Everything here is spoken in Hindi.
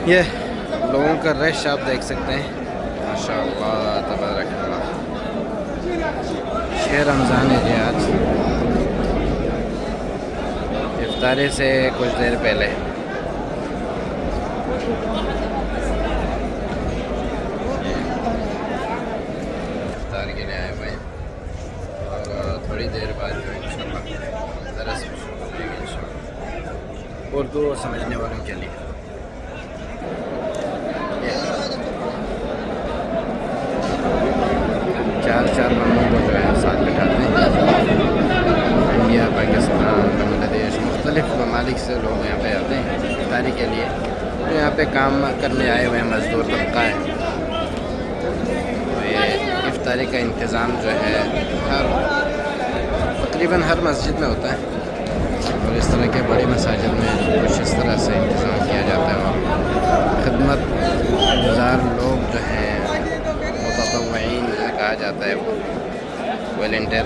ये लोगों का रश आप देख सकते हैं, माशाअल्लाह तबारकल्लाह। 6 रमज़ान है जी आज, इफ्तारी से कुछ देर पहले। इफ्तार के लिए आए हुए हैं और थोड़ी देर बाद जो इंशाल्लाह दरस शुरू हो जाएगी इंशाल्लाह, उर्दू समझने वालों के लिए। चार लोगों को जो है साथ बिठाते हैं, इंडिया, पाकिस्तान, बांग्लादेश, मुख्तलिफ़ ममालिक से लोग यहाँ पे आते हैं इफ्तारी के लिए। तो यहाँ पे काम करने आए हुए हैं, मज़दूर तबका है। तो ये इफ्तारी का इंतज़ाम जो है तकरीबन हर मस्जिद में होता है और इस तरह के बड़ी मसाजिद में कुछ इस तरह से इंतज़ाम किया जाता है। और खिदमत गुज़ार लोग जो हैं, मुततव्वीन कहा जाता है, वो वॉलंटियर